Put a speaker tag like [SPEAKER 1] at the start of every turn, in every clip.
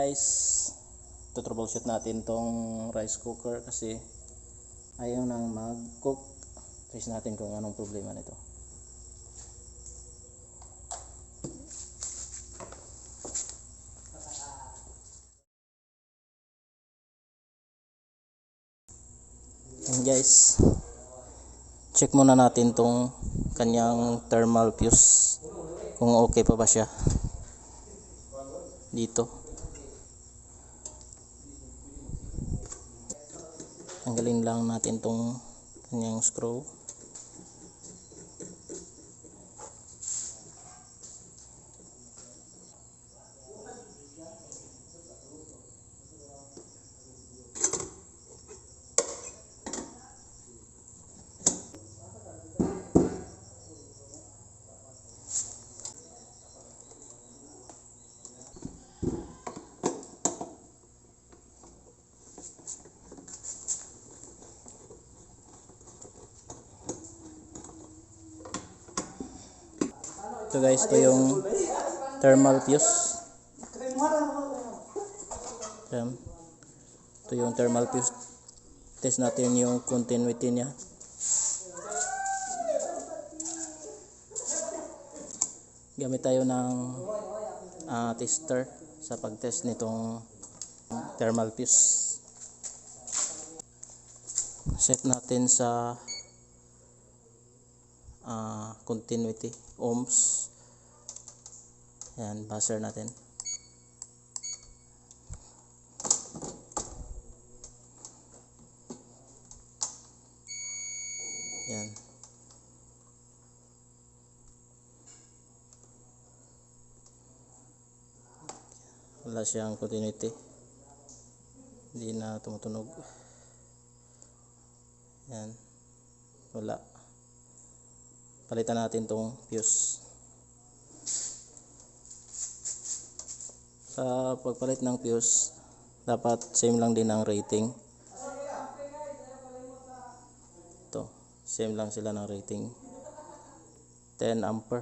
[SPEAKER 1] guys, troubleshoot natin tong rice cooker kasi ayaw nang mag-cook. Trace natin kung anong problema nito. And guys, check muna natin tong kanyang thermal fuse kung okay pa ba siya dito. Tanggalin lang natin tong kanyang screw. Ito guys, ito yung thermal fuse. Yan. Ito yung thermal fuse. Test natin yung continuity niya. Gamit tayo ng tester sa pag-test nitong thermal fuse. Set natin sa continuity ohms. Yan, buzzer natin. Yan. Wala siyang continuity. Hindi na tumutunog. Yan. Wala. Palitan natin tong fuse. Sa pagpalit ng fuse, dapat same lang din ang rating. Ito, same lang sila ng rating. 10 ampere.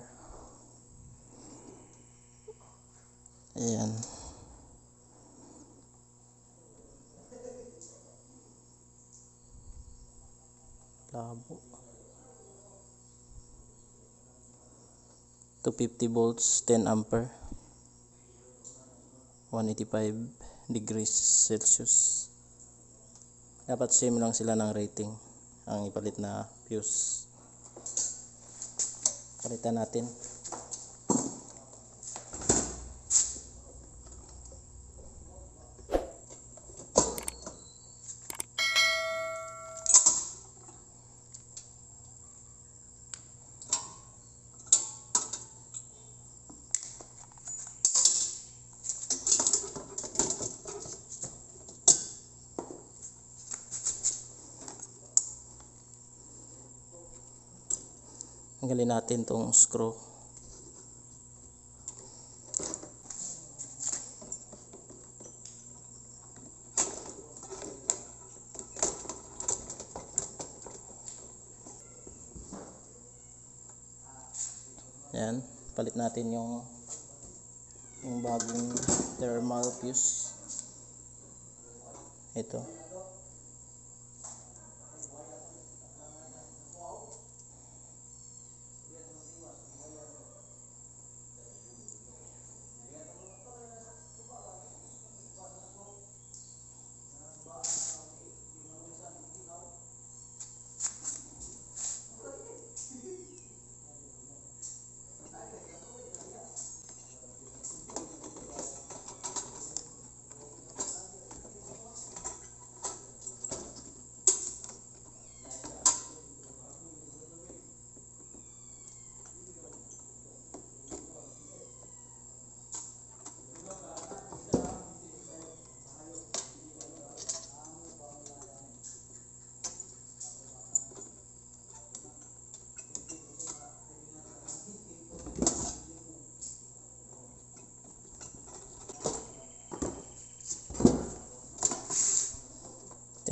[SPEAKER 1] Ayan. Labo. 250 volts, 10 ampere. 185 degrees Celsius. Dapat same lang sila ng rating ang ipalit na fuse. Palitan natin. Tanggalin natin tong screw. Yan, palit natin yung bagong thermal fuse. Ito.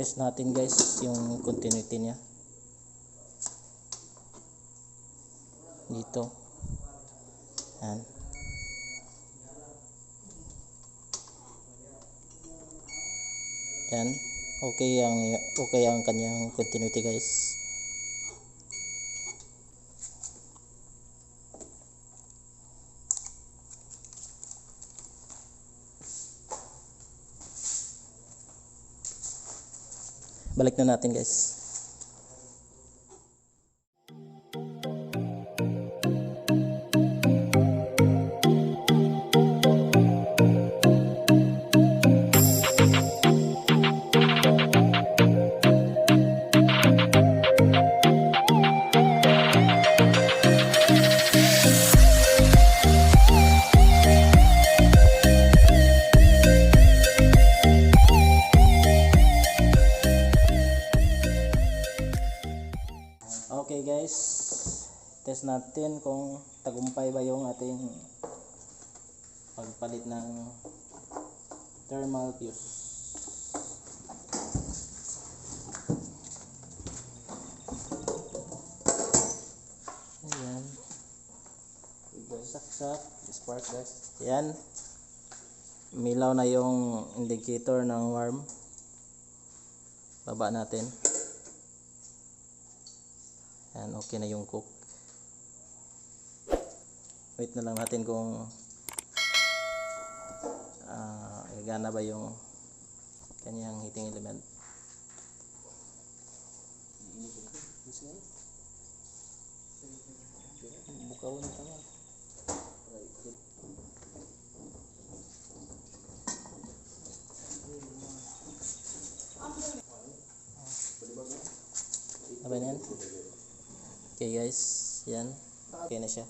[SPEAKER 1] Test natin guys yung continuity niya dito. Yan. Yan. Okay ang kanyang continuity guys. Balik na natin guys. Okay guys, test natin kung tagumpay ba yung ating pagpalit ng thermal fuse. Ayan. Saksak, spark guys. Ayan. Milaw na yung indicator ng warm. Baba natin. Yan, okay na yung cook. Wait na lang natin kung gagana ba yung kanyang heating element. Bukawin ito nga. Apa yan? Okay guys, yan. Okay na siya.